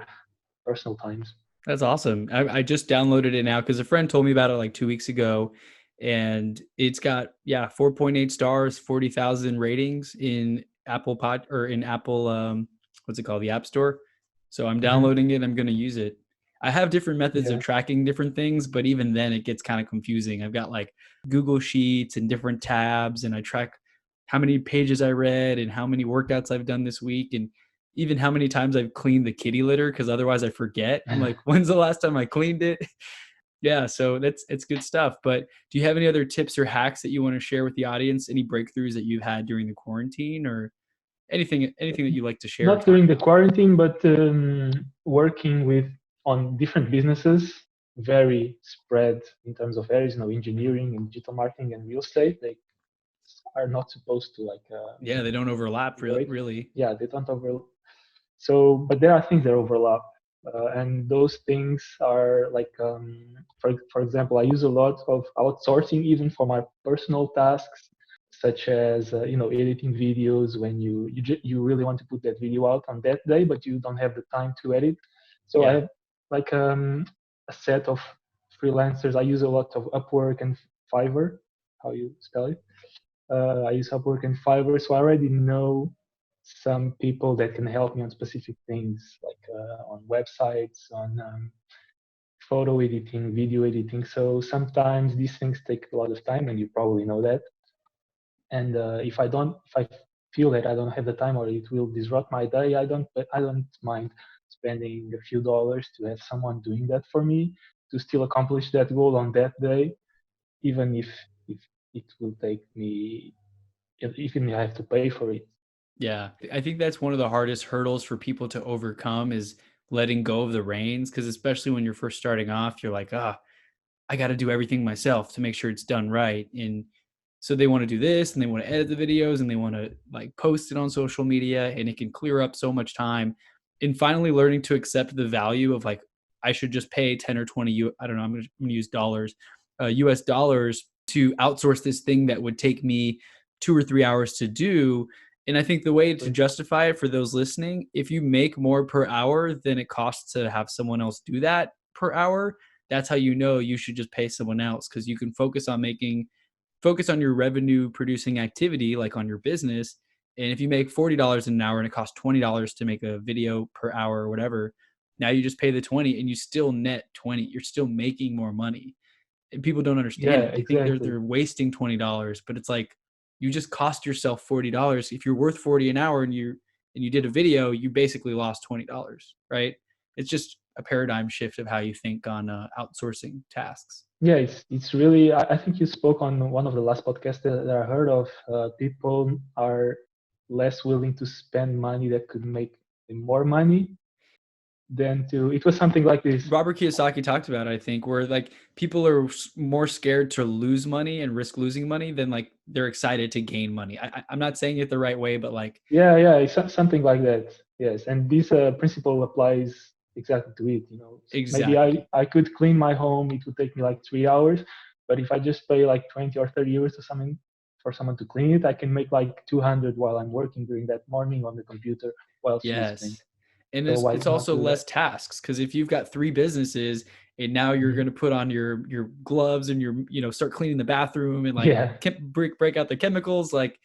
B: personal times.
A: That's awesome. I just downloaded it now because a friend told me about it like 2 weeks ago, and it's got 4.8 stars, 40,000 ratings in Apple Pod or in Apple what's it called, the App Store. So I'm
B: Hmm.
A: downloading it. I'm going to use it. I have different methods of
B: Yeah.
A: tracking different things, but even then it gets kind of confusing. I've got like Google Sheets and different tabs, and I track how many pages I read and how many workouts I've done this week, and even how many times I've cleaned the kitty litter because otherwise I forget. I'm like, when's the last time I cleaned it? Yeah, so it's good stuff. But do you have any other tips or hacks that you want to share with the audience? Any breakthroughs that you've had during the quarantine or anything that you like to share or
B: Not
A: talk
B: during the
A: about?
B: quarantine, but working with on different businesses, very spread in terms of areas. Engineering and digital marketing and real estate. They are not supposed to
A: Yeah, they don't overlap
B: integrate.
A: really.
B: Yeah, they don't over. So, but there are things that overlap, and those things are like, for example, I use a lot of outsourcing even for my personal tasks, such as editing videos when you really want to put that video out on that day, but you don't have the time to edit. So I
A: Yeah.
B: have like a set of freelancers. I use a lot of Upwork and Fiverr. How you spell it? I use Upwork and Fiverr, so I already know some people that can help me on specific things, like on websites, on photo editing, video editing. So sometimes these things take a lot of time, and you probably know that. And if I feel that I don't have the time or it will disrupt my day, I don't mind spending a few dollars to have someone doing that for me to still accomplish that goal on that day, even if it will take me, even if I have to pay for it.
A: Yeah. I think that's one of the hardest hurdles for people to overcome is letting go of the reins. Cause especially when you're first starting off, you're like, ah, I got to do everything myself to make sure it's done right. And so they want to do this and they want to edit the videos and they want to like post it on social media and it can clear up so much time. And finally learning to accept the value of like, I should just pay 10 or 20, I don't know, I'm going to use dollars, US dollars to outsource this thing that would take me 2 or 3 hours to do. And I think the way to
B: Exactly.
A: justify it for those listening, if you make more per hour than it costs to have someone else do that per hour, that's how you know you should just pay someone else because you can focus on your revenue producing activity, like on your business. And if you make $40 an hour and it costs $20 to make a video per hour or whatever, now you just pay the 20 and you still net 20. You're still making more money. And people don't understand
B: Yeah,
A: it. They think
B: exactly.
A: they're wasting $20, but it's like you just cost yourself $40. If you're worth 40 an hour and you did a video, you basically lost $20, right? It's just a paradigm shift of how you think on outsourcing tasks.
B: Yeah, it's really. I think you spoke on one of the last podcasts that I heard of. People are less willing to spend money that could make them more money than to. It was something like this.
A: Robert Kiyosaki talked about it, I think, where like people are more scared to lose money and risk losing money than like they're excited to gain money. I'm not saying it the right way, but like
B: Yeah, yeah, it's something like that. Yes, and this principle applies exactly to it. You know, maybe
A: exactly.
B: I could clean my home. It would take me like 3 hours, but if I just pay like 20 or 30 euros to someone for someone to clean it, I can make like 200 while I'm working during that morning on the computer while sleeping.
A: Yes. And
B: So why
A: it's
B: not
A: also
B: do that?
A: less tasks because if you've got three businesses and now you're
B: Mhm.
A: going to put on your gloves and start cleaning the bathroom and like
B: Yeah,
A: break out the chemicals, like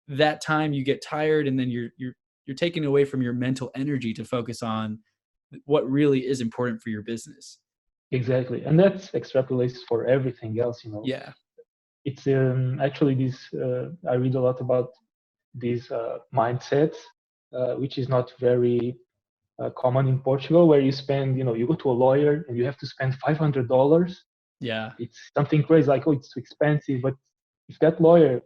A: that time you get tired and then you're taking away from your mental energy to focus on what really is important for your business.
B: exactly, and that extrapolates for everything else. You know,
A: Yeah.
B: it's actually this. I read a lot about this mindset, which is not very common in Portugal, where you spend, you know, you go to a lawyer and you have to spend $500.
A: Yeah.
B: It's something crazy, like, oh, it's too expensive. But if that lawyer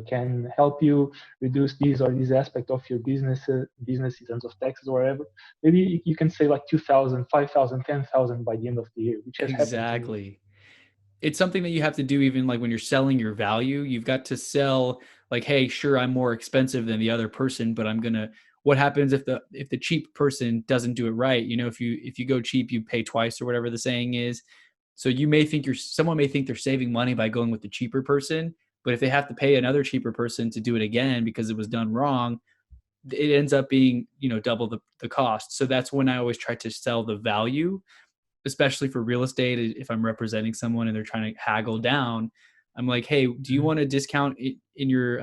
B: can help you reduce this or this aspect of your business in terms of taxes or whatever, maybe you can say like 2,000, 5,000, 10,000 by the end of the year, which has happened to me.
A: Exactly. It's something that you have to do even like when you're selling your value. You've got to sell like, hey, sure, I'm more expensive than the other person, but I'm gonna what happens if the cheap person doesn't do it right? If you go cheap, you pay twice or whatever the saying is. So you may think someone may think they're saving money by going with the cheaper person, but if they have to pay another cheaper person to do it again because it was done wrong, it ends up being, double the cost. So that's when I always try to sell the value, especially for real estate. If I'm representing someone and they're trying to haggle down, I'm like, hey, do you
B: Mhm.
A: want a discount in your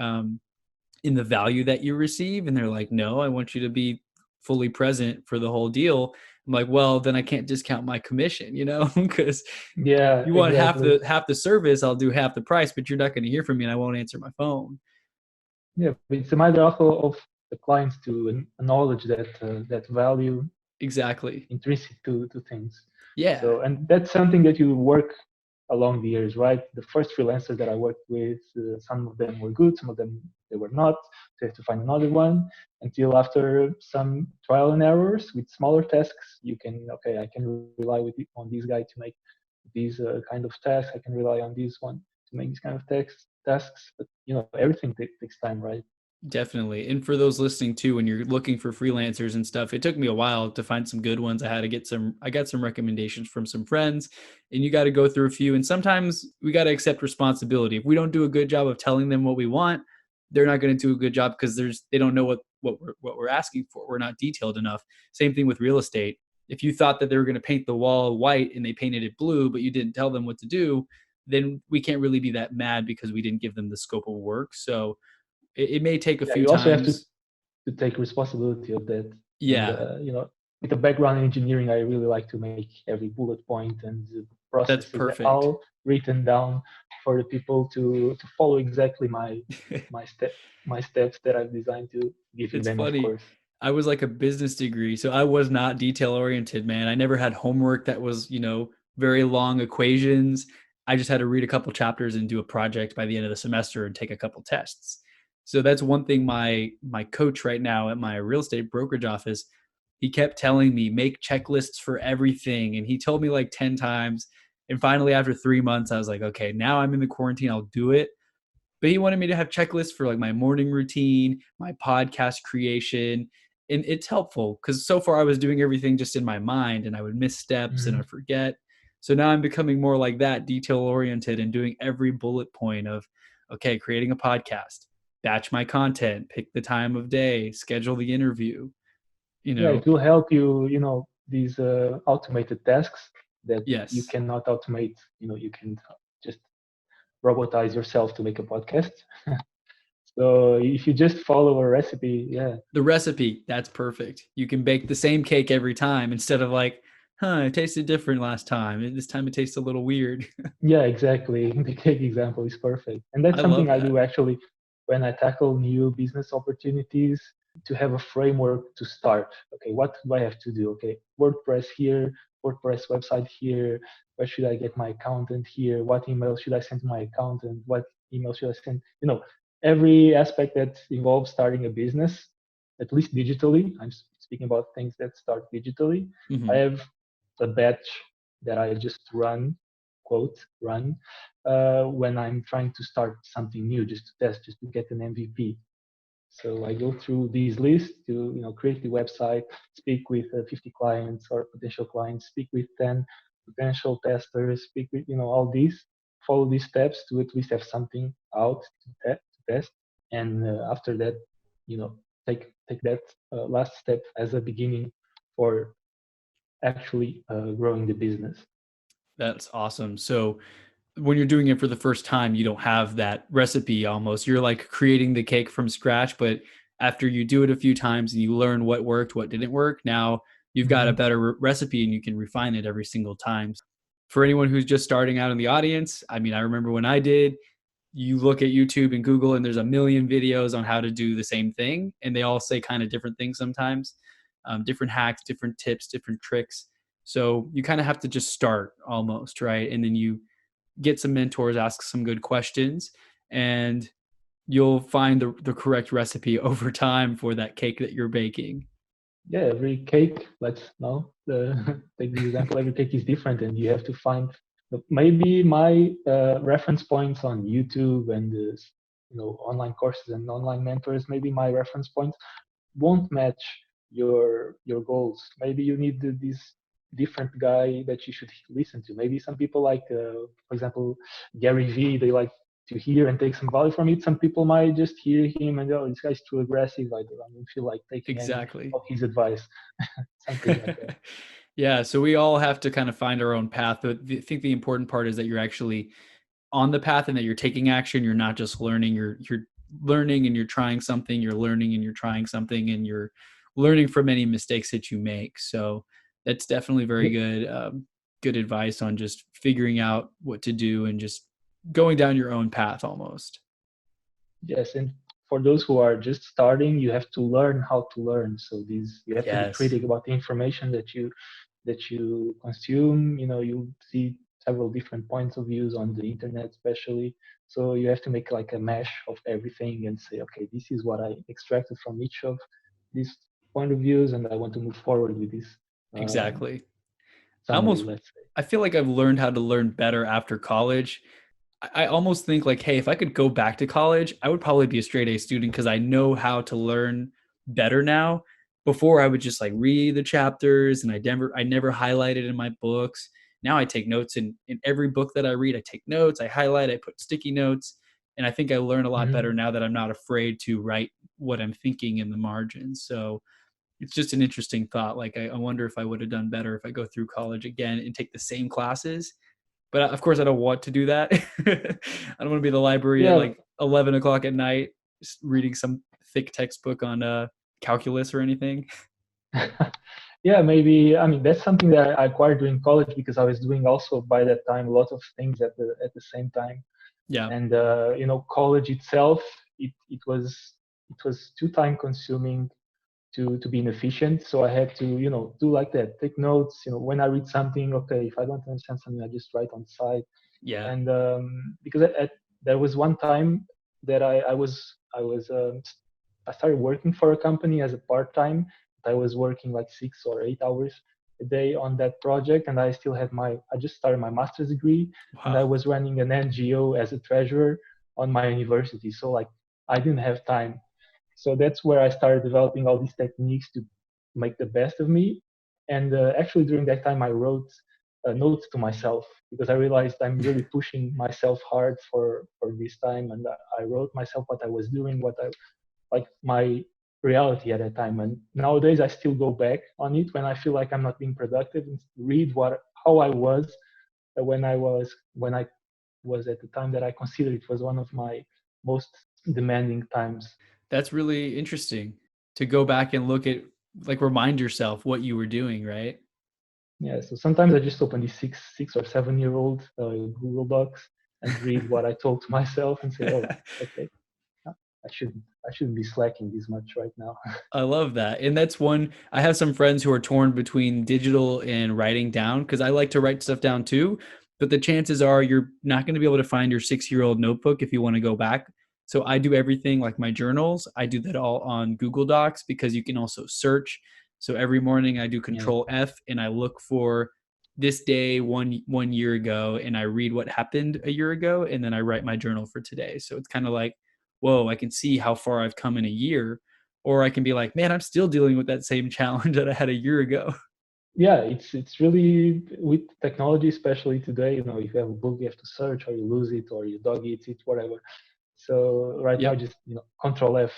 A: in the value that you receive? And they're like, no, I want you to be fully present for the whole deal. I'm like, well, then I can't discount my commission, because
B: Yeah,
A: you want
B: exactly.
A: half the service, I'll do half the price, but you're not going to hear from me and I won't answer my phone.
B: Yeah, but it's a matter also of the clients to acknowledge that that value
A: Exactly.
B: intrinsic to things.
A: Yeah.
B: So, and that's something that you work along the years, right? The first freelancer that I worked with, some of them were good, some of them they were not. So you have to find another one until after some trial and errors with smaller tasks, you can, okay, I can rely on this guy to make these kind of tasks. I can rely on this one to make these kind of tasks. But you know, everything takes time, right?
A: Definitely. And for those listening too, when you're looking for freelancers and stuff, it took me a while to find some good ones. I got some recommendations from some friends, and you got to go through a few. And sometimes we got to accept responsibility. If we don't do a good job of telling them what we want, they're not going to do a good job because they don't know what we're asking for. We're not detailed enough. Same thing with real estate. if you thought that they were going to paint the wall white and they painted it blue, but you didn't tell them what to do, then we can't really be that mad because we didn't give them the scope of work. So it may take a
B: Yeah,
A: few
B: you also have
A: times.
B: to take responsibility of that. And
A: Yeah,
B: with a background in engineering, I really like to make every bullet point and the
A: that's
B: processes
A: perfect.
B: all written down for the people to follow exactly my step my steps that I've designed to giving
A: It's
B: them, of
A: funny.
B: course.
A: I was like a business degree, so I was not detail oriented, man. I never had homework that was, very long equations. I just had to read a couple chapters and do a project by the end of the semester and take a couple tests. So that's one thing my coach right now at my real estate brokerage office, he kept telling me make checklists for everything, and he told me like 10 times. And finally after 3 months I was like, okay, now I'm in the quarantine, I'll do it. But he wanted me to have checklists for like my morning routine, my podcast creation. And it's helpful because so far I was doing everything just in my mind and I would miss steps and I
B: Mhm.
A: forget. So now I'm becoming more like that, detail oriented, and doing every bullet point of, okay, creating a podcast, batch my content, pick the time of day, schedule the interview, you
B: Yeah,
A: know.
B: it will help you, these automated tasks that you
A: Yes.
B: cannot automate. You can just robotize yourself to make a podcast. So if you just follow a recipe, yeah,
A: The recipe, that's perfect. You can bake the same cake every time instead of like, it tasted different last time. This time it tastes a little weird.
B: yeah, exactly. The cake example is perfect. And that's
A: I
B: something
A: love
B: I
A: that.
B: do actually when I tackle new business opportunities to have a framework to start. Okay, what do I have to do? Okay, WordPress here, WordPress website here. Where should I get my accountant here? What email should I send to my accountant? What email should I send? Every aspect that involves starting a business, at least digitally. I'm speaking about things that start digitally. I
A: Mhm.
B: have a batch that I just run, quote, run, when I'm trying to start something new, just to test, just to get an MVP. So I go through these lists to create the website, speak with 50 clients or potential clients, speak with 10 potential testers, speak with all these, follow these steps to at least have something out to test, and after that, take that last step as a beginning for actually growing the business.
A: That's awesome. So when you're doing it for the first time, you don't have that recipe almost. You're like creating the cake from scratch, but after you do it a few times and you learn what worked, what didn't work, now you've got a
B: Hmm.
A: better recipe and you can refine it every single time. For anyone who's just starting out in the audience, I mean, I remember when I did, you look at YouTube and Google and there's a million videos on how to do the same thing. And they all say kind of different things sometimes, different hacks, different tips, different tricks. So you kind of have to just start almost, right? And then you get some mentors, ask some good questions, and you'll find the correct recipe over time for that cake that you're baking.
B: Yeah, every cake, let's know, take this example, every cake is different, and you have to find maybe my reference points on YouTube and online courses and online mentors. Maybe my reference points won't match your goals. Maybe you need this different guy that you should listen to. Maybe some people like, for example, Gary Vee. They like to hear and take some value from it. Some people might just hear him and oh, this guy's too aggressive. I don't feel like taking any
A: Exactly.
B: of his advice. Something like that.
A: Yeah, so we all have to kind of find our own path. But I think the important part is that you're actually on the path and that you're taking action. You're not just learning. You're learning and you're trying something. You're learning and you're trying something, and you're learning from any mistakes that you make. So that's definitely very
B: Ye-
A: good. Good advice on just figuring out what to do and just going down your own path almost.
B: Yes, and for those who are just starting, you have to learn how to learn. So these you have to be
A: Yes,
B: critical about the information that you consume. You see several different points of views on the internet, especially. So you have to make like a mesh of everything and say, okay, this is what I extracted from each of these point of views, and I want to move forward with this um,
A: exactly. I
B: summary,
A: almost
B: let's say.
A: I feel like I've learned how to learn better after college. I almost think like, hey, if I could go back to college, I would probably be a straight A student because I know how to learn better now. Before I would just like read the chapters and I never highlighted in my books. Now I take notes in every book that I read. I take notes, I highlight, I put sticky notes, and I think I learn a lot better
B: Mhm.
A: now that I'm not afraid to write what I'm thinking in the margins. So it's just an interesting thought. Like, I wonder if I would have done better if I go through college again and take the same classes. But of course, I don't want to do that. I don't want to be in the library at
B: Yeah.
A: like 11 o'clock at night, reading some thick textbook on calculus or anything.
B: Yeah, maybe. I mean, that's something that I acquired during college because I was doing also by that time a lot of things at the same time.
A: Yeah,
B: And college itself, it was too time consuming to be inefficient. So I had to do like that, take notes. When I read something, okay, if I don't understand something, I just write on the side.
A: yeah.
B: And because there was one time that I started working for a company as a part time. I was working like 6 or 8 hours a day on that project, and I just started my master's degree, and I
A: Wow.
B: was running an NGO as a treasurer on my university. So like I didn't have time. So that's where I started developing all these techniques to make the best of me. And actually, during that time, I wrote notes to myself because I realized I'm really pushing myself hard for this time. And I wrote myself what I was doing, what I like my reality at that time. And nowadays, I still go back on it when I feel like I'm not being productive and read how I was when I was at the time that I consider it was one of my most demanding times.
A: That's really interesting to go back and look at, like, remind yourself what you were doing, right?
B: Yeah, so sometimes I just open these 6 or 7 year old Google Docs and read what I told to myself and say, "Oh, okay, I shouldn't be slacking this much right now."
A: I love that. And that's one, I have some friends who are torn between digital and writing down because I like to write stuff down too. But the chances are you're not going to be able to find your 6-year-old notebook if you want to go back. So I do everything like my journals. I do that all on Google Docs because you can also search. So every morning I do
B: Yeah,
A: Control F and I look for this day one year ago and I read what happened a year ago and then I write my journal for today. So it's kind of like, whoa, I can see how far I've come in a year, or I can be like, man, I'm still dealing with that same challenge that I had a year ago.
B: yeah, it's really with technology, especially today. If you have a book, you have to search, or you lose it, or your dog eats it, whatever. So right now,
A: Yep.
B: just Control F,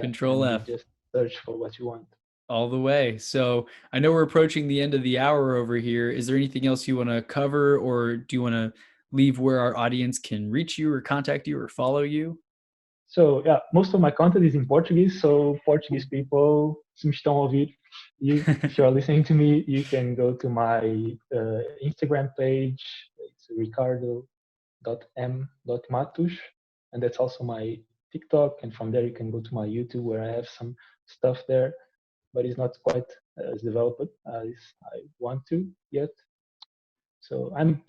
A: Control
B: and you
A: F
B: just search for what you want.
A: all the way. So I know we're approaching the end of the hour over here. Is there anything else you want to cover, or do you want to leave where our audience can reach you or contact you or follow you?
B: So yeah, most of my content is in Portuguese. So Portuguese people, se me estão a ouvir, if you are listening to me, you can go to my Instagram page. It's ricardo.m.matos, and that's also my TikTok. And from there, you can go to my YouTube where I have some stuff there, but it's not quite as developed as I want to yet. So I'm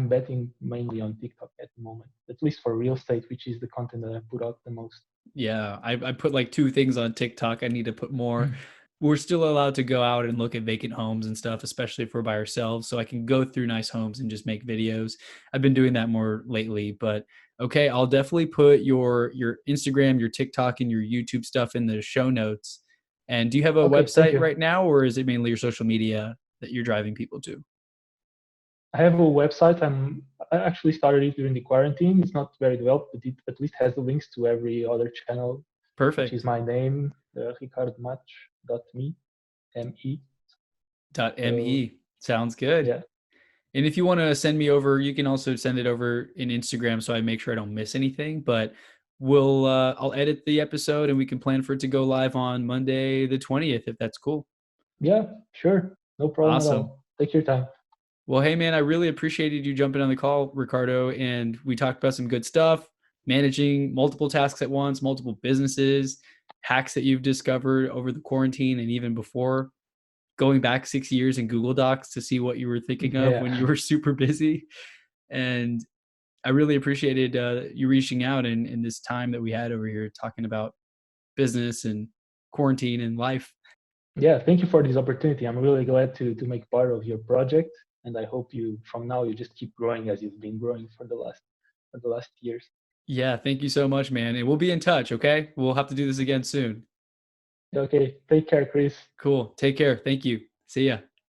B: betting mainly on TikTok at the moment, at least for real estate, which is the content that I put out the most.
A: Yeah, I put like 2 things on TikTok. I need to put more. We're still allowed to go out and look at vacant homes and stuff, especially if we're by ourselves. So I can go through nice homes and just make videos. I've been doing that more lately, but okay, I'll definitely put your Instagram, your TikTok, and your YouTube stuff in the show notes. And do you have a
B: Okay, thank
A: website
B: you.
A: right now, or is it mainly your social media that you're driving people to?
B: I have a website. I actually started it during the quarantine. It's not very developed, but it at least has the links to every other channel, which is
A: Perfect.
B: my name, ricardomatos.me, M-E. So
A: .me. Sounds good.
B: yeah,
A: And if you want to send me over, you can also send it over in Instagram so I make sure I don't miss anything. But I'll edit the episode and we can plan for it to go live on Monday the 20th if that's cool.
B: yeah, sure, no problem at
A: Awesome.
B: all. Take your time.
A: Well, hey man, I really appreciated you jumping on the call, Ricardo, and we talked about some good stuff, managing multiple tasks at once, multiple businesses, hacks that you've discovered over the quarantine and even before, going back 6 years in Google Docs to see what you were thinking of
B: Yeah,
A: when you were super busy. And I really appreciated you reaching out and this time that we had over here talking about business and quarantine and life.
B: yeah. Thank you for this opportunity. I'm really glad to make part of your project, and I hope you from now you just keep growing as you've been growing for the last years.
A: Yeah, thank you so much, man. And we'll be in touch, okay? We'll have to do this again soon.
B: Okay, take care, Chris.
A: Cool. Take care. Thank you. See ya.